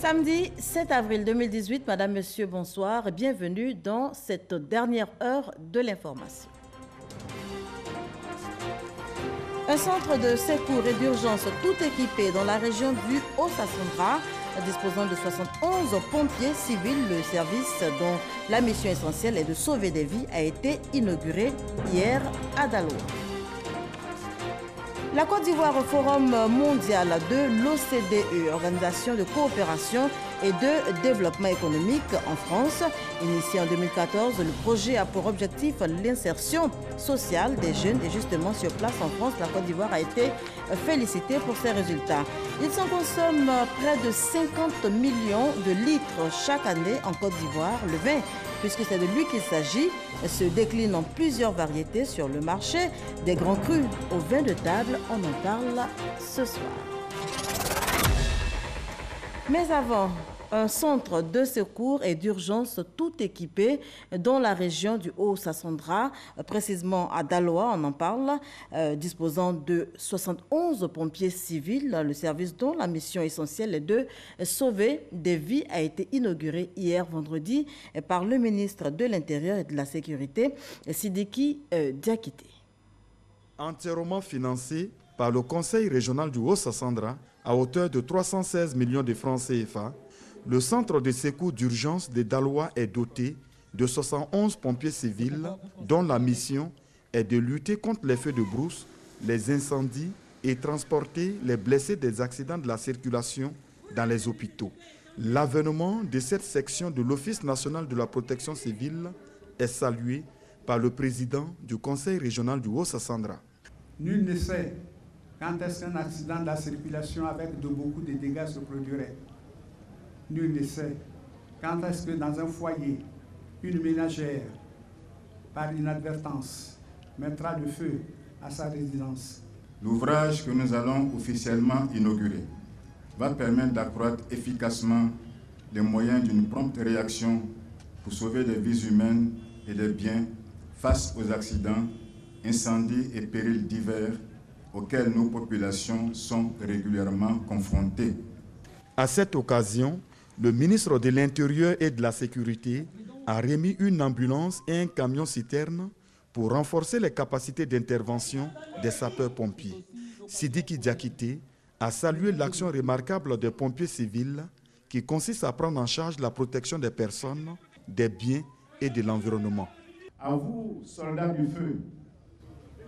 Samedi 7 avril 2018, Madame, Monsieur, bonsoir et bienvenue dans cette dernière heure de l'information. Un centre de secours et d'urgence tout équipé dans la région du Haut-Sassandra, disposant de 71 pompiers civils, le service dont la mission essentielle est de sauver des vies, a été inauguré hier à Daloa. La Côte d'Ivoire au Forum mondial de l'OCDE, Organisation de coopération et de développement économique en France. Initié en 2014, le projet a pour objectif l'insertion sociale des jeunes et justement sur place en France, la Côte d'Ivoire a été félicitée pour ses résultats. Il s'en consomme près de 50 millions de litres chaque année en Côte d'Ivoire. Le vin, puisque c'est de lui qu'il s'agit, se décline en plusieurs variétés sur le marché. Des grands crus au vin de table, on en parle ce soir. Mais avant, un centre de secours et d'urgence tout équipé dans la région du Haut-Sassandra, précisément à Daloa, on en parle, disposant de 71 pompiers civils. Le service dont la mission essentielle est de sauver des vies a été inauguré hier vendredi par le ministre de l'Intérieur et de la Sécurité, Sidiki Diakité. Entièrement financé par le Conseil régional du Haut-Sassandra à hauteur de 316 millions de francs CFA, le centre de secours d'urgence de Daloa est doté de 71 pompiers civils dont la mission est de lutter contre les feux de brousse, les incendies et transporter les blessés des accidents de la circulation dans les hôpitaux. L'avènement de cette section de l'Office national de la protection civile est salué par le président du Conseil régional du Haut-Sassandra. Nul ne sait quand est-ce qu'un accident de la circulation avec beaucoup de dégâts se produirait. Nul ne sait quand est-ce que dans un foyer, une ménagère, par inadvertance, mettra le feu à sa résidence. L'ouvrage que nous allons officiellement inaugurer va permettre d'accroître efficacement les moyens d'une prompte réaction pour sauver des vies humaines et des biens face aux accidents, incendies et périls divers auxquels nos populations sont régulièrement confrontées. À cette occasion, le ministre de l'Intérieur et de la Sécurité a remis une ambulance et un camion-citerne pour renforcer les capacités d'intervention des sapeurs-pompiers. Sidiki Diakité a salué l'action remarquable des pompiers civils qui consiste à prendre en charge la protection des personnes, des biens et de l'environnement. À vous, soldats du feu,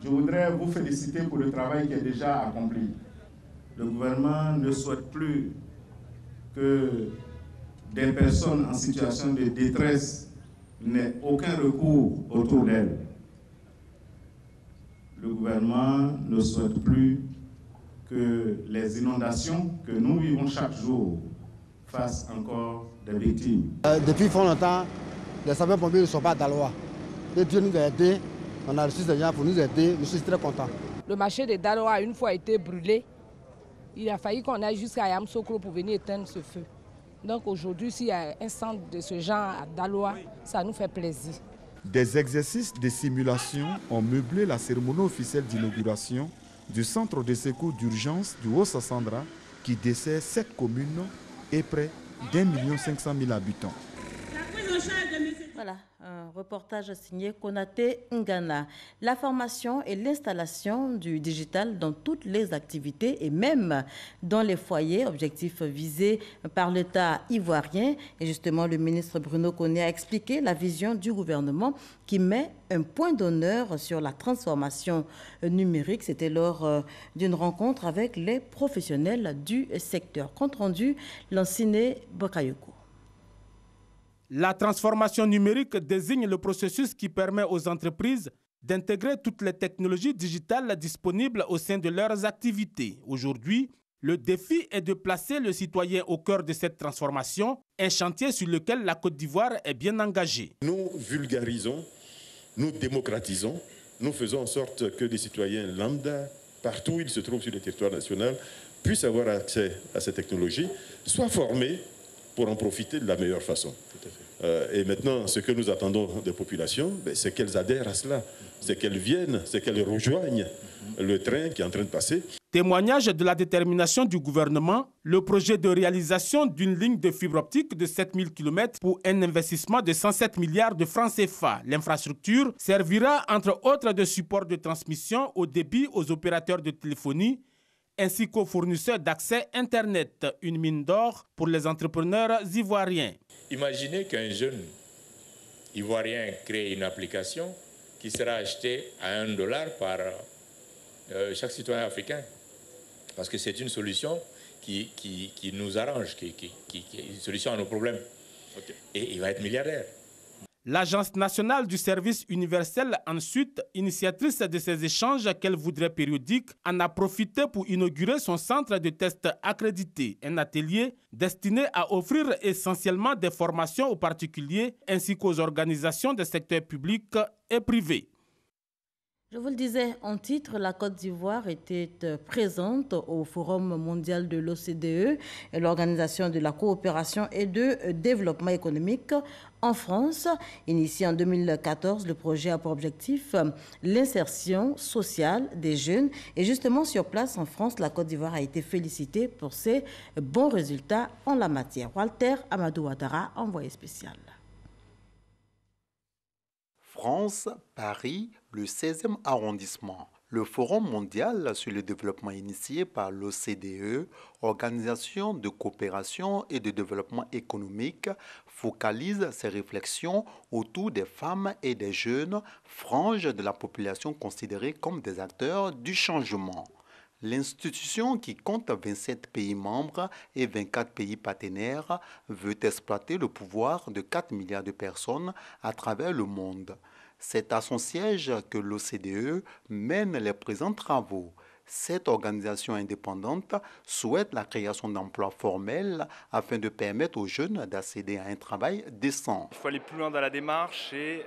je voudrais vous féliciter pour le travail qui est déjà accompli. Le gouvernement ne souhaite plus que des personnes en situation de détresse n'aient aucun recours autour d'elles. Le gouvernement ne souhaite plus que les inondations que nous vivons chaque jour fassent encore des victimes. Depuis fort longtemps, les sapeurs-pompiers ne sont pas à Daloa. Et Dieu nous a aidés, on a reçu des gens pour nous aider, je suis très content. Le marché de Daloa a une fois été brûlé. Il a fallu qu'on aille jusqu'à Yamsokro pour venir éteindre ce feu. Donc aujourd'hui, s'il y a un centre de ce genre à Daloa, ça nous fait plaisir. Des exercices de simulation ont meublé la cérémonie officielle d'inauguration du centre de secours d'urgence du Haut-Sassandra qui dessert 7 communes et près d'1 500 000 habitants. Voilà, un reportage signé Konaté Ngana. La formation et l'installation du digital dans toutes les activités et même dans les foyers, objectif visé par l'État ivoirien. Et justement, le ministre Bruno Koné a expliqué la vision du gouvernement qui met un point d'honneur sur la transformation numérique. C'était lors d'une rencontre avec les professionnels du secteur. Compte rendu, Lanciné Bakayoko. La transformation numérique désigne le processus qui permet aux entreprises d'intégrer toutes les technologies digitales disponibles au sein de leurs activités. Aujourd'hui, le défi est de placer le citoyen au cœur de cette transformation, un chantier sur lequel la Côte d'Ivoire est bien engagée. Nous vulgarisons, nous démocratisons, nous faisons en sorte que les citoyens lambda, partout où ils se trouvent sur le territoire national, puissent avoir accès à ces technologies, soient formés pour en profiter de la meilleure façon. Et maintenant, ce que nous attendons des populations, c'est qu'elles adhèrent à cela, c'est qu'elles viennent, c'est qu'elles rejoignent le train qui est en train de passer. Témoignage de la détermination du gouvernement, le projet de réalisation d'une ligne de fibre optique de 7000 km pour un investissement de 107 milliards de francs CFA. L'infrastructure servira entre autres de support de transmission au débit aux opérateurs de téléphonie ainsi qu'aux fournisseurs d'accès Internet, une mine d'or pour les entrepreneurs ivoiriens. Imaginez qu'un jeune ivoirien crée une application qui sera achetée à $1 par chaque citoyen africain. Parce que c'est une solution qui nous arrange, qui est une solution à nos problèmes. Okay. Et il va être milliardaire. L'Agence nationale du service universel, ensuite, initiatrice de ces échanges qu'elle voudrait périodiques, en a profité pour inaugurer son centre de tests accrédité, un atelier destiné à offrir essentiellement des formations aux particuliers ainsi qu'aux organisations des secteurs publics et privés. Je vous le disais en titre, la Côte d'Ivoire était présente au Forum mondial de l'OCDE et l'Organisation de la coopération et de développement économique en France. Initié en 2014, le projet a pour objectif l'insertion sociale des jeunes. Et justement, sur place en France, la Côte d'Ivoire a été félicitée pour ses bons résultats en la matière. Walter Amadou Ouattara, envoyé spécial. France, Paris, le 16e arrondissement. Le Forum mondial sur le développement initié par l'OCDE, Organisation de coopération et de développement économique, focalise ses réflexions autour des femmes et des jeunes, franges de la population considérées comme des acteurs du changement. L'institution, qui compte 27 pays membres et 24 pays partenaires, veut exploiter le pouvoir de 4 milliards de personnes à travers le monde. C'est à son siège que l'OCDE mène les présents travaux. Cette organisation indépendante souhaite la création d'emplois formels afin de permettre aux jeunes d'accéder à un travail décent. Il faut aller plus loin dans la démarche et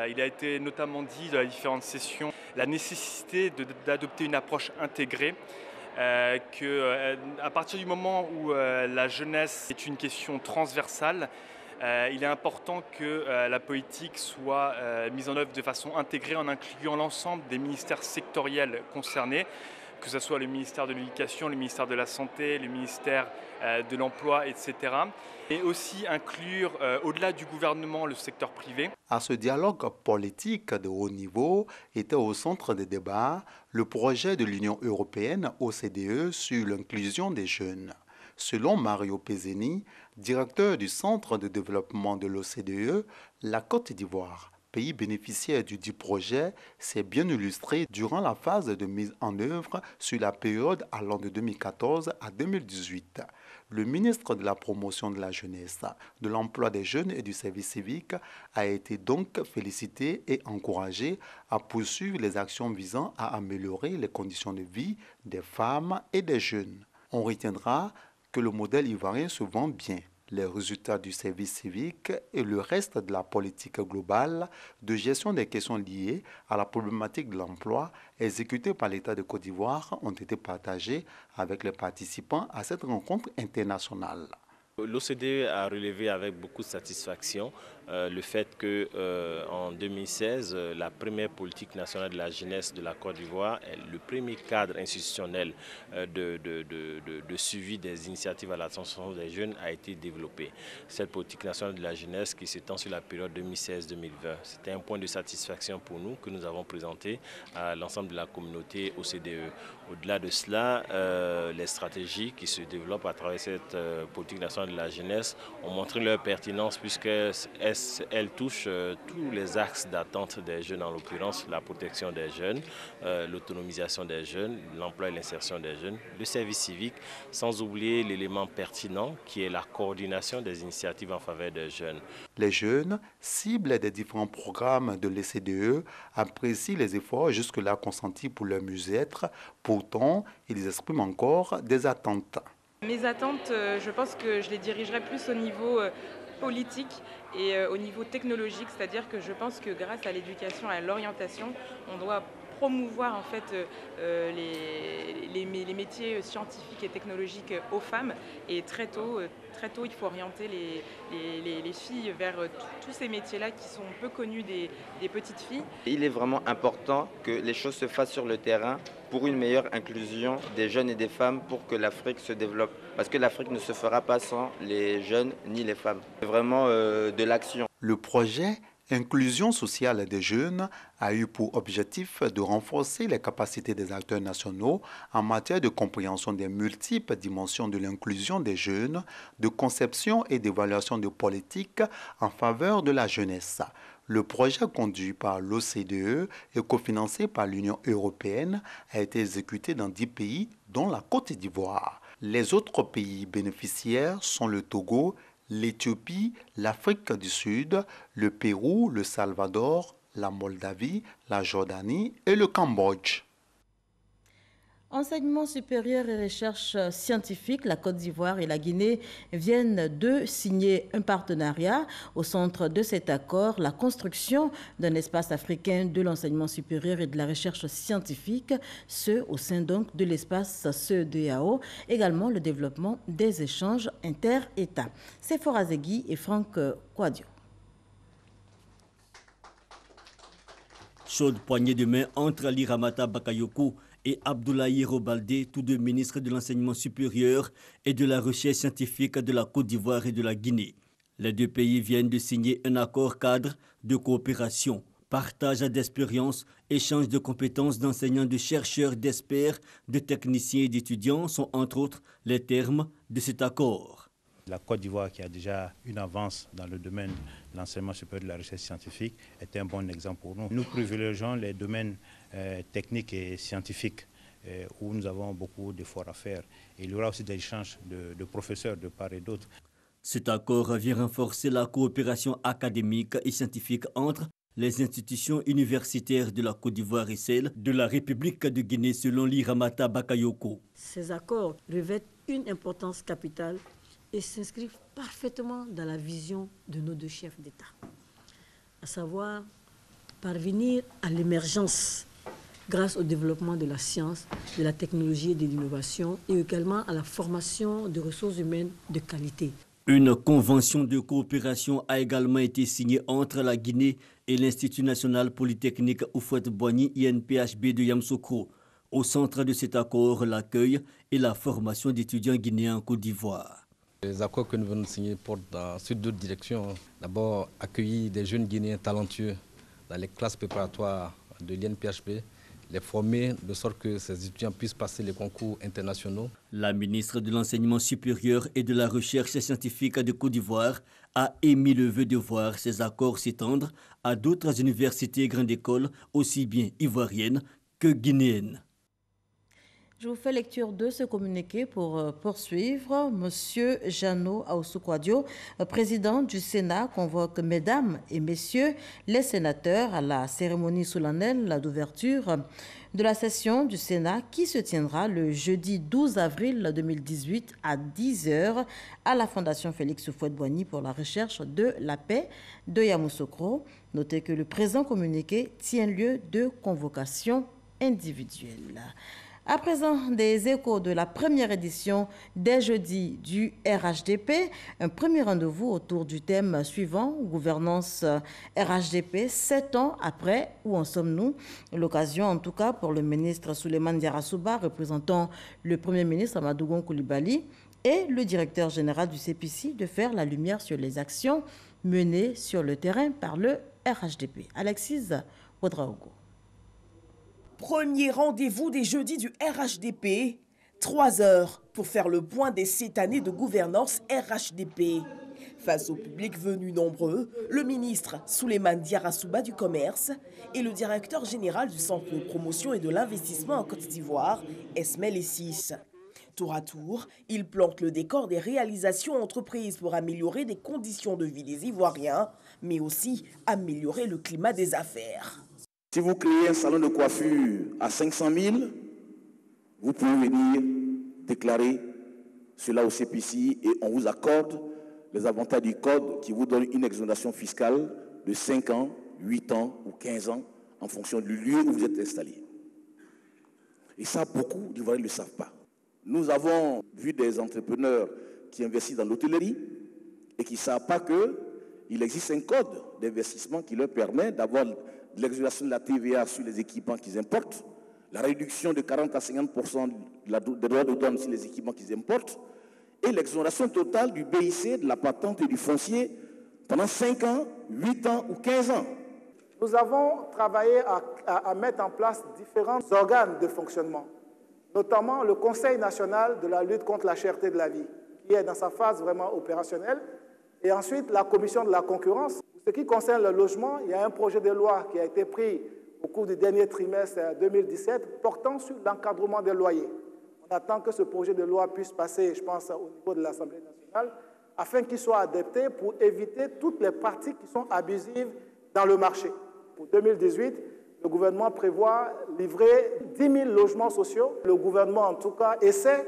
il a été notamment dit dans les différentes sessions la nécessité d'adopter une approche intégrée. À partir du moment où la jeunesse est une question transversale, il est important que la politique soit mise en œuvre de façon intégrée en incluant l'ensemble des ministères sectoriels concernés, que ce soit le ministère de l'Éducation, le ministère de la Santé, le ministère de l'Emploi, etc. Et aussi inclure, au-delà du gouvernement, le secteur privé. À ce dialogue politique de haut niveau était au centre des débats le projet de l'Union européenne OCDE sur l'inclusion des jeunes. Selon Mario Pezzeni, directeur du Centre de développement de l'OCDE, la Côte d'Ivoire, pays bénéficiaire du dit projet, s'est bien illustrée durant la phase de mise en œuvre sur la période allant de 2014 à 2018. Le ministre de la Promotion de la Jeunesse, de l'Emploi des Jeunes et du Service civique a été donc félicité et encouragé à poursuivre les actions visant à améliorer les conditions de vie des femmes et des jeunes. On retiendra que le modèle ivoirien se vend bien. Les résultats du service civique et le reste de la politique globale de gestion des questions liées à la problématique de l'emploi exécutée par l'État de Côte d'Ivoire ont été partagés avec les participants à cette rencontre internationale. L'OCDE a relevé avec beaucoup de satisfaction le fait qu'en 2016, la première politique nationale de la jeunesse de la Côte d'Ivoire, le premier cadre institutionnel de suivi des initiatives à la transformation des jeunes a été développé. Cette politique nationale de la jeunesse qui s'étend sur la période 2016-2020, c'était un point de satisfaction pour nous que nous avons présenté à l'ensemble de la communauté OCDE. Au-delà de cela, les stratégies qui se développent à travers cette politique nationale de la jeunesse ont montré leur pertinence puisqu'elles touchent tous les axes d'attente des jeunes, en l'occurrence la protection des jeunes, l'autonomisation des jeunes, l'emploi et l'insertion des jeunes, le service civique, sans oublier l'élément pertinent qui est la coordination des initiatives en faveur des jeunes. Les jeunes, cibles des différents programmes de l'OCDE, apprécient les efforts jusque-là consentis pour leur mieux-être. Pourtant, ils expriment encore des attentes. Mes attentes, je pense que je les dirigerai plus au niveau politique et au niveau technologique, c'est-à-dire que je pense que grâce à l'éducation et à l'orientation, on doit promouvoir en fait les métiers scientifiques et technologiques aux femmes. Et très tôt, il faut orienter les filles vers tous ces métiers-là qui sont peu connus des petites filles. Il est vraiment important que les choses se fassent sur le terrain pour une meilleure inclusion des jeunes et des femmes pour que l'Afrique se développe. Parce que l'Afrique ne se fera pas sans les jeunes ni les femmes. C'est vraiment de l'action. Le projet Inclusion sociale des jeunes a eu pour objectif de renforcer les capacités des acteurs nationaux en matière de compréhension des multiples dimensions de l'inclusion des jeunes, de conception et d'évaluation de politiques en faveur de la jeunesse. Le projet conduit par l'OCDE et cofinancé par l'Union européenne a été exécuté dans 10 pays, dont la Côte d'Ivoire. Les autres pays bénéficiaires sont le Togo, l'Éthiopie, l'Afrique du Sud, le Pérou, le Salvador, la Moldavie, la Jordanie et le Cambodge. Enseignement supérieur et recherche scientifique, la Côte d'Ivoire et la Guinée viennent de signer un partenariat. Au centre de cet accord, la construction d'un espace africain de l'enseignement supérieur et de la recherche scientifique, ce au sein donc de l'espace CEDEAO, également le développement des échanges inter-États. C'est Forazegui et Franck Kouadio. Chaude poignée de main entre Ali Ramata Bakayoko et Abdoulaye Robaldé, tous deux ministres de l'enseignement supérieur et de la recherche scientifique de la Côte d'Ivoire et de la Guinée. Les deux pays viennent de signer un accord cadre de coopération, partage d'expériences, échange de compétences d'enseignants, de chercheurs, d'experts, de techniciens et d'étudiants sont entre autres les termes de cet accord. La Côte d'Ivoire, qui a déjà une avance dans le domaine de l'enseignement supérieur de la recherche scientifique, est un bon exemple pour nous. Nous privilégions les domaines techniques et scientifiques où nous avons beaucoup d'efforts à faire. Et il y aura aussi des échanges de professeurs de part et d'autre. Cet accord vient renforcer la coopération académique et scientifique entre les institutions universitaires de la Côte d'Ivoire et celles de la République de Guinée, selon l'Iramata Bakayoko. Ces accords revêtent une importance capitale et s'inscrivent parfaitement dans la vision de nos deux chefs d'État, à savoir parvenir à l'émergence grâce au développement de la science, de la technologie et de l'innovation et également à la formation de ressources humaines de qualité. Une convention de coopération a également été signée entre la Guinée et l'Institut national polytechnique Houphouët-Boigny INPHB de Yamoussoukro. Au centre de cet accord, l'accueil et la formation d'étudiants guinéens en Côte d'Ivoire. Les accords que nous venons de signer portent sur d'autres directions. D'abord, accueillir des jeunes Guinéens talentueux dans les classes préparatoires de l'INPHB, les former de sorte que ces étudiants puissent passer les concours internationaux. La ministre de l'Enseignement supérieur et de la Recherche scientifique de Côte d'Ivoire a émis le vœu de voir ces accords s'étendre à d'autres universités et grandes écoles, aussi bien ivoiriennes que guinéennes. Je vous fais lecture de ce communiqué pour poursuivre. Monsieur Jeannot Aoussou-Kouadio, président du Sénat, convoque mesdames et messieurs les sénateurs à la cérémonie solennelle d'ouverture de la session du Sénat qui se tiendra le jeudi 12 avril 2018 à 10h à la Fondation Félix Houphouët-Boigny pour la recherche de la paix de Yamoussoukro. Notez que le présent communiqué tient lieu de convocation individuelle. À présent, des échos de la première édition des jeudis du RHDP. Un premier rendez-vous autour du thème suivant, gouvernance RHDP, 7 ans après, où en sommes-nous? L'occasion, en tout cas, pour le ministre Souleymane Diarra-Souba, représentant le Premier ministre Amadou Gon Coulibaly, et le directeur général du CPC, de faire la lumière sur les actions menées sur le terrain par le RHDP. Alexis Ouedraogo. Premier rendez-vous des jeudis du RHDP, 3 heures pour faire le point des 7 années de gouvernance RHDP. Face au public venu nombreux, le ministre Souleymane Diarra-Souba du Commerce et le directeur général du Centre de promotion et de l'investissement en Côte d'Ivoire, Esmel Essis. Tour à tour, il plante le décor des réalisations entreprises pour améliorer les conditions de vie des Ivoiriens, mais aussi améliorer le climat des affaires. Si vous créez un salon de coiffure à 500 000, vous pouvez venir déclarer cela au CPC et on vous accorde les avantages du code qui vous donne une exonération fiscale de 5 ans, 8 ans ou 15 ans en fonction du lieu où vous êtes installé. Et ça, beaucoup d'Ivoiriens ne le savent pas. Nous avons vu des entrepreneurs qui investissent dans l'hôtellerie et qui ne savent pas qu'il existe un code d'investissement qui leur permet d'avoir l'exonération de la TVA sur les équipements qu'ils importent, la réduction de 40 à 50% des droits de douane sur les équipements qu'ils importent, et l'exonération totale du BIC, de la patente et du foncier pendant 5 ans, 8 ans ou 15 ans. Nous avons travaillé à mettre en place différents organes de fonctionnement, notamment le Conseil national de la lutte contre la cherté de la vie, qui est dans sa phase vraiment opérationnelle, et ensuite la Commission de la concurrence. Pour ce qui concerne le logement, il y a un projet de loi qui a été pris au cours du dernier trimestre 2017 portant sur l'encadrement des loyers. On attend que ce projet de loi puisse passer, je pense, au niveau de l'Assemblée nationale, afin qu'il soit adapté pour éviter toutes les pratiques qui sont abusives dans le marché. Pour 2018, le gouvernement prévoit livrer 10 000 logements sociaux. Le gouvernement, en tout cas, essaie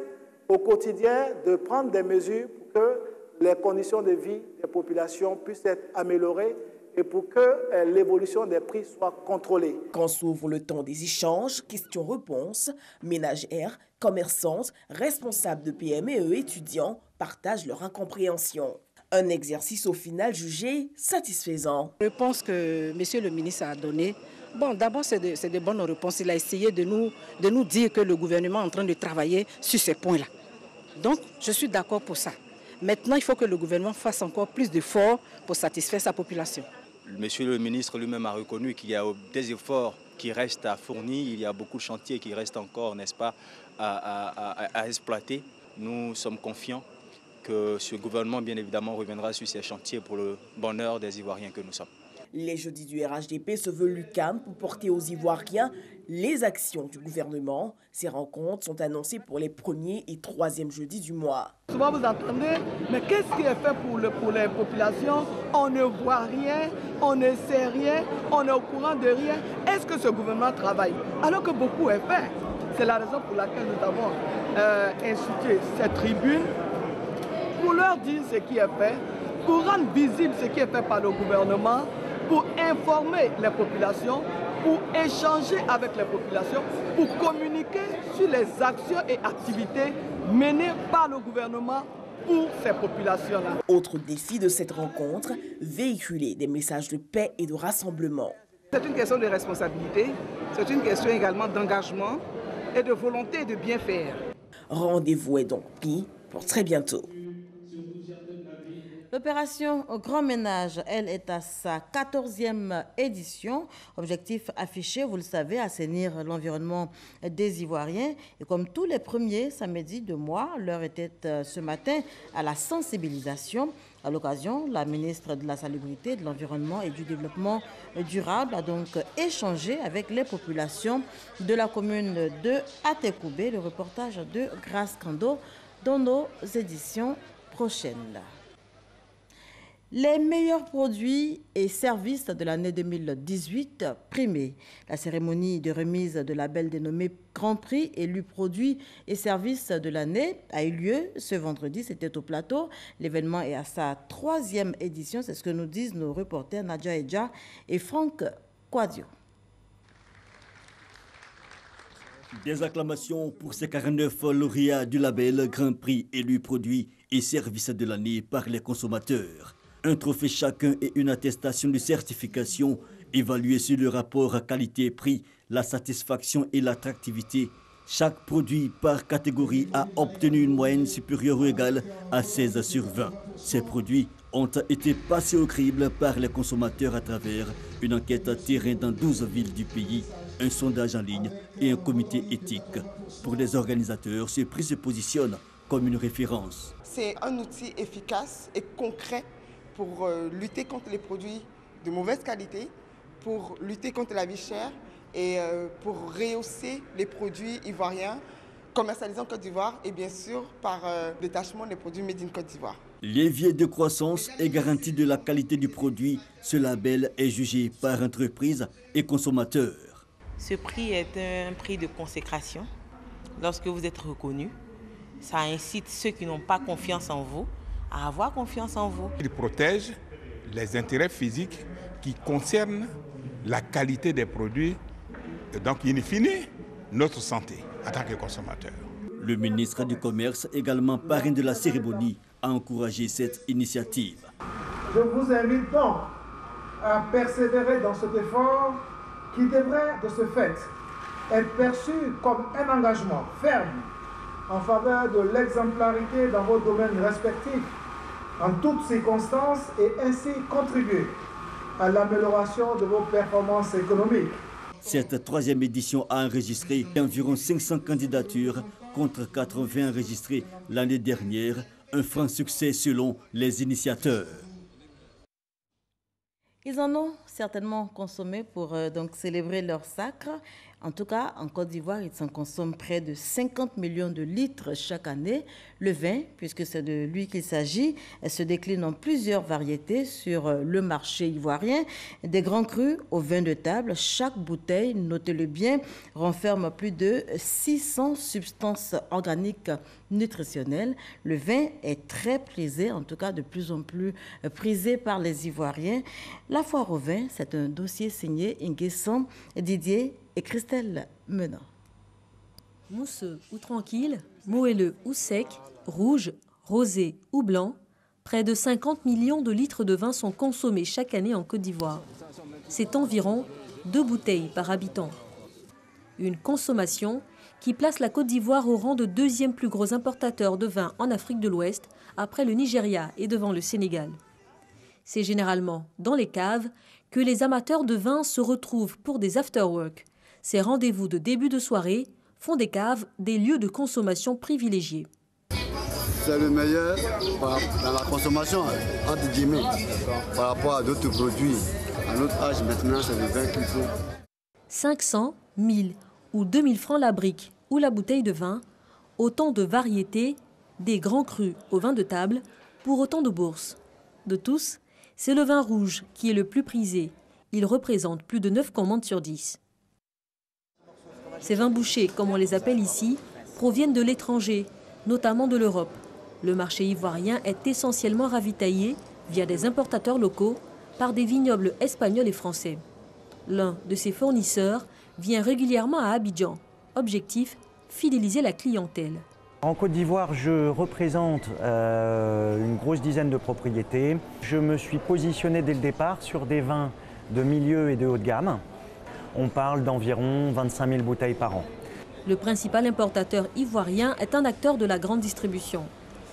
au quotidien de prendre des mesures pour que les conditions de vie des populations puissent être améliorées et pour que l'évolution des prix soit contrôlée. Quand s'ouvre le temps des échanges, questions-réponses, ménagères, commerçantes, responsables de PME et étudiants partagent leur incompréhension. Un exercice au final jugé satisfaisant. La réponse que M. le ministre a donnée, bon, d'abord c'est de bonnes réponses. Il a essayé de nous dire que le gouvernement est en train de travailler sur ces points-là. Donc je suis d'accord pour ça. Maintenant, il faut que le gouvernement fasse encore plus d'efforts pour satisfaire sa population. Monsieur le ministre lui-même a reconnu qu'il y a des efforts qui restent à fournir. Il y a beaucoup de chantiers qui restent encore, n'est-ce pas, à exploiter. Nous sommes confiants que ce gouvernement, bien évidemment, reviendra sur ces chantiers pour le bonheur des Ivoiriens que nous sommes. Les jeudis du RHDP se veulent l'UCAM pour porter aux Ivoiriens les actions du gouvernement. Ces rencontres sont annoncées pour les 1er et 3e jeudis du mois. Souvent vous entendez, mais qu'est-ce qui est fait pour les populations? On ne voit rien, on ne sait rien, on est au courant de rien. Est-ce que ce gouvernement travaille? Alors que beaucoup est fait. C'est la raison pour laquelle nous avons institué cette tribune pour leur dire ce qui est fait, pour rendre visible ce qui est fait par le gouvernement, pour informer les populations, pour échanger avec les populations, pour communiquer sur les actions et activités menées par le gouvernement pour ces populations-là. Autre défi de cette rencontre, véhiculer des messages de paix et de rassemblement. C'est une question de responsabilité, c'est une question également d'engagement et de volonté de bien faire. Rendez-vous est donc pris pour très bientôt. L'opération Grand Ménage, elle, est à sa 14e édition. Objectif affiché, vous le savez, assainir l'environnement des Ivoiriens. Et comme tous les premiers samedis de mois, l'heure était ce matin à la sensibilisation. À l'occasion, la ministre de la Salubrité, de l'Environnement et du Développement durable a donc échangé avec les populations de la commune de Atekoubé. Le reportage de Grace Kando dans nos éditions prochaines. Les meilleurs produits et services de l'année 2018 primés. La cérémonie de remise de label dénommé Grand Prix élu produits et services de l'année a eu lieu ce vendredi. C'était au plateau. L'événement est à sa 3e édition. C'est ce que nous disent nos reporters Nadia Edja et Franck Quadio. Des acclamations pour ces 49 lauréats du label Grand Prix élu produits et services de l'année par les consommateurs. Un trophée chacun et une attestation de certification évaluée sur le rapport qualité-prix, la satisfaction et l'attractivité. Chaque produit par catégorie a obtenu une moyenne supérieure ou égale à 16 sur 20. Ces produits ont été passés au crible par les consommateurs à travers une enquête terrain dans 12 villes du pays, un sondage en ligne et un comité éthique. Pour les organisateurs, ce prix se positionne comme une référence. C'est un outil efficace et concret pour lutter contre les produits de mauvaise qualité, pour lutter contre la vie chère et pour rehausser les produits ivoiriens commercialisés en Côte d'Ivoire et bien sûr par détachement des produits made in Côte d'Ivoire. Levier de croissance et garantie de la qualité du produit, ce label est jugé par entreprises et consommateurs. Ce prix est un prix de consécration. Lorsque vous êtes reconnu, ça incite ceux qui n'ont pas confiance en vous à avoir confiance en vous. Il protège les intérêts physiques qui concernent la qualité des produits et donc in fine notre santé. en tant que consommateur. Le ministre du Commerce, également parrain de la cérémonie, a encouragé cette initiative. Je vous invite donc à persévérer dans cet effort qui devrait, de ce fait, être perçu comme un engagement ferme en faveur de l'exemplarité dans vos domaines respectifs, en toutes circonstances, et ainsi contribuer à l'amélioration de vos performances économiques. Cette troisième édition a enregistré environ 500 candidatures contre 80 enregistrées l'année dernière, un franc succès selon les initiateurs. Ils en ont certainement consommé pour donc célébrer leur sacre. En tout cas, en Côte d'Ivoire, ils en consomment près de 50 millions de litres chaque année. Le vin, puisque c'est de lui qu'il s'agit, se décline en plusieurs variétés sur le marché ivoirien. Des grands crus au vin de table, chaque bouteille, notez-le bien, renferme plus de 600 substances organiques nutritionnelles. Le vin est très prisé, en tout cas de plus en plus prisé par les Ivoiriens. La foire au vin, c'est un dossier signé Nguesson, Didier et Christelle Menant. Mousseux ou tranquille, moelleux ou sec, rouge, rosé ou blanc, près de 50 millions de litres de vin sont consommés chaque année en Côte d'Ivoire. C'est environ 2 bouteilles par habitant. Une consommation qui place la Côte d'Ivoire au rang de 2e plus gros importateur de vin en Afrique de l'Ouest, après le Nigeria et devant le Sénégal. C'est généralement dans les caves que les amateurs de vin se retrouvent pour des after-work. Ces rendez-vous de début de soirée font des caves des lieux de consommation privilégiés. C'est le meilleur dans la consommation, entre guillemets, par rapport à d'autres produits. À notre âge, maintenant, c'est le vin qu'il faut. 500, 1000 ou 2000 francs la brique ou la bouteille de vin, autant de variétés, des grands crus au vin de table, pour autant de bourses. De tous, c'est le vin rouge qui est le plus prisé. Il représente plus de 9 commandes sur 10. Ces vins bouchés, comme on les appelle ici, proviennent de l'étranger, notamment de l'Europe. Le marché ivoirien est essentiellement ravitaillé, via des importateurs locaux, par des vignobles espagnols et français. L'un de ces fournisseurs vient régulièrement à Abidjan. Objectif, fidéliser la clientèle. En Côte d'Ivoire, je représente une grosse dizaine de propriétés. Je me suis positionné dès le départ sur des vins de milieu et de haut de gamme. On parle d'environ 25 000 bouteilles par an. Le principal importateur ivoirien est un acteur de la grande distribution.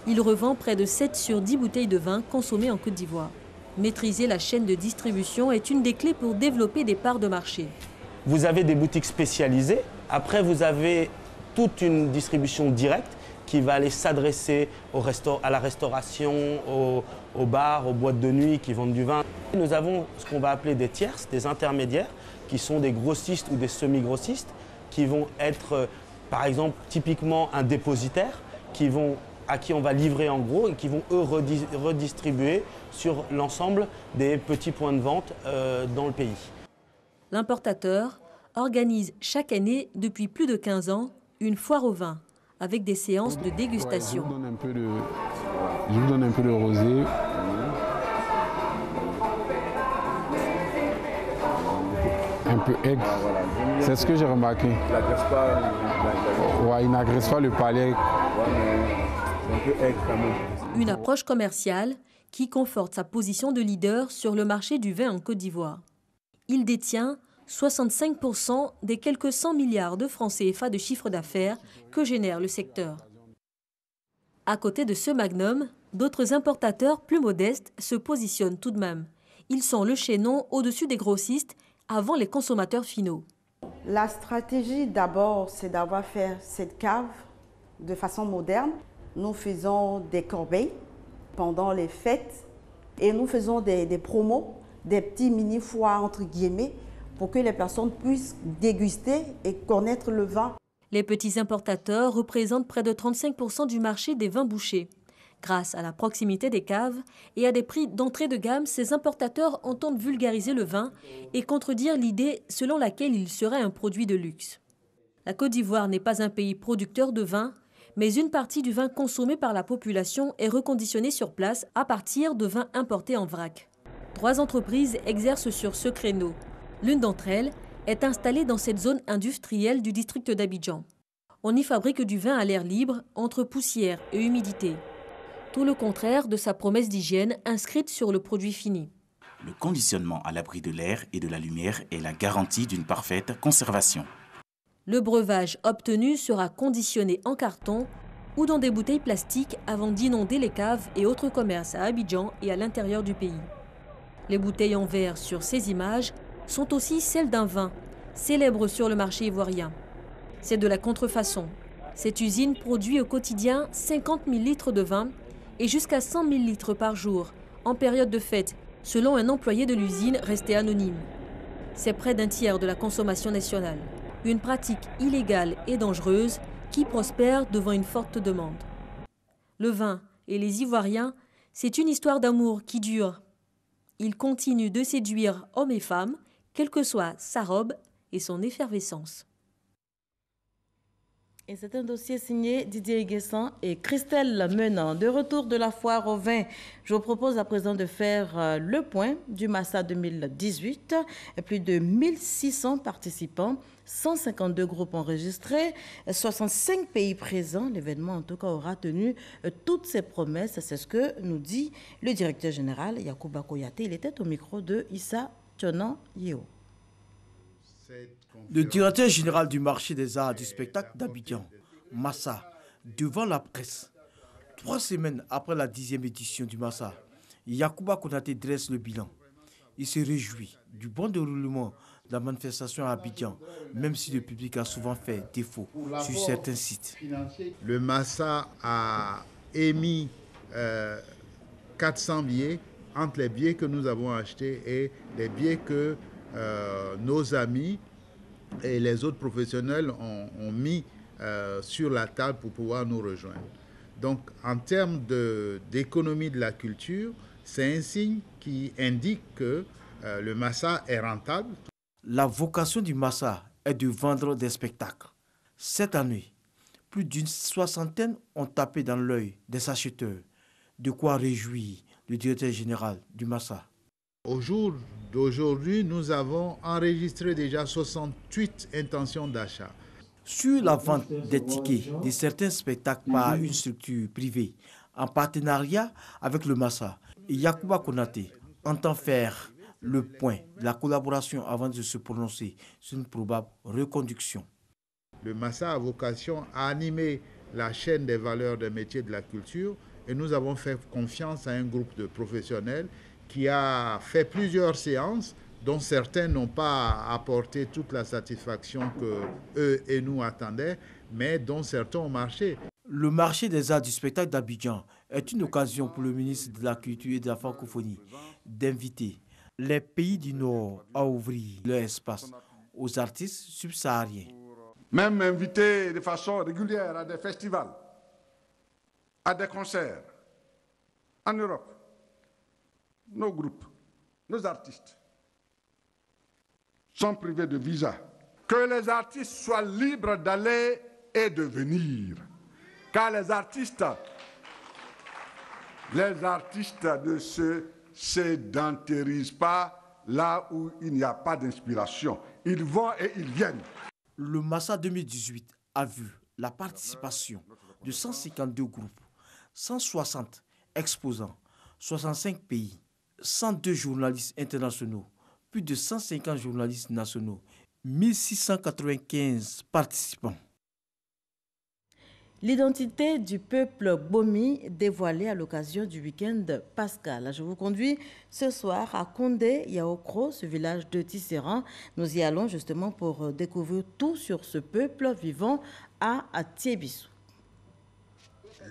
Il revend près de 7 sur 10 bouteilles de vin consommées en Côte d'Ivoire. Maîtriser la chaîne de distribution est une des clés pour développer des parts de marché. Vous avez des boutiques spécialisées. Après, vous avez toute une distribution directe qui va aller s'adresser à la restauration, aux bars, aux boîtes de nuit qui vendent du vin. Nous avons ce qu'on va appeler des tierces, des intermédiaires, qui sont des grossistes ou des semi-grossistes, qui vont être, par exemple, typiquement un dépositaire, à qui on va livrer en gros et qui vont, eux, redistribuer sur l'ensemble des petits points de vente dans le pays. L'importateur organise chaque année, depuis plus de 15 ans, une foire au vin, avec des séances de dégustation. Je vous donne un peu de rosé. Un peu aigre. C'est ce que j'ai remarqué. Il n'agresse pas. Ouais, il n'agresse pas le palais. C'est un peu aigre quand même. Une approche commerciale qui conforte sa position de leader sur le marché du vin en Côte d'Ivoire. Il détient 65% des quelques 100 milliards de francs CFA de chiffre d'affaires que génère le secteur. À côté de ce magnum, d'autres importateurs plus modestes se positionnent tout de même. Ils sont le chaînon au-dessus des grossistes avant les consommateurs finaux. La stratégie d'abord, c'est d'avoir fait cette cave de façon moderne. Nous faisons des corbeilles pendant les fêtes et nous faisons des promos, des petits mini-foires entre guillemets, pour que les personnes puissent déguster et connaître le vin. Les petits importateurs représentent près de 35% du marché des vins bouchés. Grâce à la proximité des caves et à des prix d'entrée de gamme, ces importateurs entendent vulgariser le vin et contredire l'idée selon laquelle il serait un produit de luxe. La Côte d'Ivoire n'est pas un pays producteur de vin, mais une partie du vin consommé par la population est reconditionnée sur place à partir de vins importés en vrac. 3 entreprises exercent sur ce créneau. L'une d'entre elles est installée dans cette zone industrielle du district d'Abidjan. On y fabrique du vin à l'air libre, entre poussière et humidité. Tout le contraire de sa promesse d'hygiène inscrite sur le produit fini. Le conditionnement à l'abri de l'air et de la lumière est la garantie d'une parfaite conservation. Le breuvage obtenu sera conditionné en carton ou dans des bouteilles plastiques avant d'inonder les caves et autres commerces à Abidjan et à l'intérieur du pays. Les bouteilles en verre sur ces images sont aussi celles d'un vin, célèbre sur le marché ivoirien. C'est de la contrefaçon. Cette usine produit au quotidien 50 000 litres de vin et jusqu'à 100 000 litres par jour, en période de fête, selon un employé de l'usine resté anonyme. C'est près d'un tiers de la consommation nationale. Une pratique illégale et dangereuse qui prospère devant une forte demande. Le vin et les Ivoiriens, c'est une histoire d'amour qui dure. Il continue de séduire hommes et femmes, quelle que soit sa robe et son effervescence. Et c'est un dossier signé Didier Guessan et Christelle Menant. De retour de la foire au vin, je vous propose à présent de faire le point du Massa 2018. Plus de 1600 participants, 152 groupes enregistrés, 65 pays présents. L'événement, en tout cas, aura tenu toutes ses promesses. C'est ce que nous dit le directeur général, Yacouba Koyaté. Il était au micro de Issa Tchonan Yeo. Le directeur général du marché des arts du spectacle d'Abidjan, Massa, devant la presse. 3 semaines après la 10e édition du Massa, Yacouba Konaté dresse le bilan. Il se réjouit du bon déroulement de la manifestation à Abidjan, même si le public a souvent fait défaut sur certains sites. Le Massa a émis 400 billets entre les billets que nous avons achetés et les billets que nos amis et les autres professionnels ont mis sur la table pour pouvoir nous rejoindre. Donc, en termes d'économie de la culture, c'est un signe qui indique que le Massa est rentable. La vocation du Massa est de vendre des spectacles. Cette année, plus d'une 60aine ont tapé dans l'œil des acheteurs. De quoi réjouir le directeur général du Massa. Au jour d'aujourd'hui, nous avons enregistré déjà 68 intentions d'achat. Sur la vente des tickets de certains spectacles par une structure privée, en partenariat avec le Massa, Yacouba Konaté entend faire le point de la collaboration avant de se prononcer sur une probable reconduction. Le Massa a vocation à animer la chaîne des valeurs des métiers de la culture et nous avons fait confiance à un groupe de professionnels qui a fait plusieurs séances dont certains n'ont pas apporté toute la satisfaction que eux et nous attendaient, mais dont certains ont marché. Le marché des arts du spectacle d'Abidjan est une occasion pour le ministre de la Culture et de la Francophonie d'inviter les pays du Nord à ouvrir leur espace aux artistes subsahariens. Même inviter de façon régulière à des festivals, à des concerts en Europe. Nos groupes, nos artistes sont privés de visa. Que les artistes soient libres d'aller et de venir. Car les artistes ne se sédentarisent pas là où il n'y a pas d'inspiration. Ils vont et ils viennent. Le Massa 2018 a vu la participation de 152 groupes, 160 exposants, 65 pays, 102 journalistes internationaux, plus de 150 journalistes nationaux, 1695 participants. L'identité du peuple Bomi dévoilée à l'occasion du week-end pascal. Je vous conduis ce soir à Kondé Yaokro, ce village de Tisserand. Nous y allons justement pour découvrir tout sur ce peuple vivant à Tiébissou.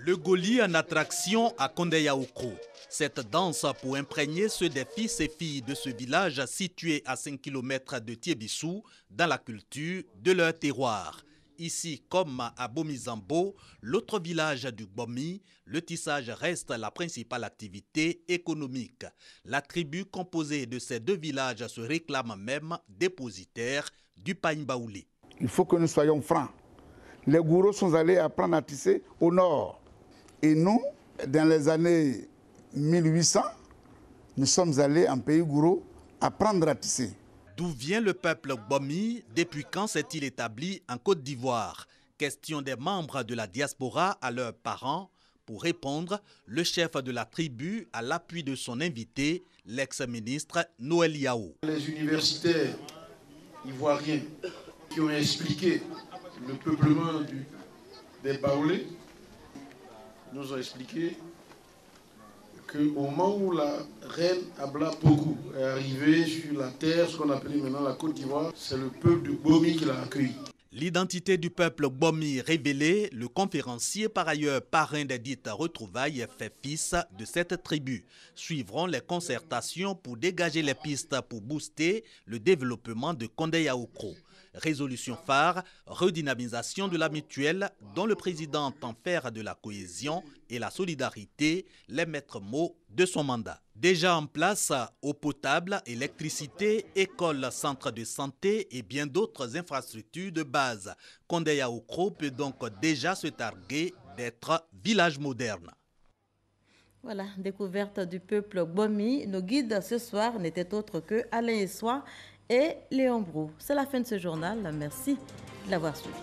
Le Goli en attraction à Kondé Yaokro. Cette danse pour imprégner ceux des fils et filles de ce village situé à 5 km de Tiébissou dans la culture de leur terroir. Ici, comme à Bomizambo, l'autre village du Bomi, le tissage reste la principale activité économique. La tribu composée de ces 2 villages se réclame même dépositaire du pain baoulé. Il faut que nous soyons francs. Les gourous sont allés apprendre à tisser au nord. Et nous, dans les années 1800, nous sommes allés en pays gourou apprendre à tisser. D'où vient le peuple Bomi? Depuis quand s'est-il établi en Côte d'Ivoire? Question des membres de la diaspora à leurs parents. Pour répondre, le chef de la tribu, à l'appui de son invité, l'ex-ministre Noël Yao. Les universitaires ivoiriens qui ont expliqué le peuplement des Baoulés nous ont expliqué qu'au moment où la reine Abla Pokou est arrivée sur la terre, ce qu'on appelait maintenant la Côte d'Ivoire, c'est le peuple de Bomi qui l'a accueilli. L'identité du peuple Bomi révélée, le conférencier, par ailleurs parrain des dites retrouvailles, fait fils de cette tribu. Suivront les concertations pour dégager les pistes pour booster le développement de Condé-Yaoukro. Résolution phare, redynamisation de la mutuelle dont le président entend faire de la cohésion et la solidarité les maîtres mots de son mandat. Déjà en place, eau potable, électricité, école, centre de santé et bien d'autres infrastructures de base. Condé-Yaoukro peut donc déjà se targuer d'être village moderne. Voilà, découverte du peuple Bomi. Nos guides ce soir n'étaient autres que Alain Essois et Léon Brou. C'est la fin de ce journal. Merci de l'avoir suivi.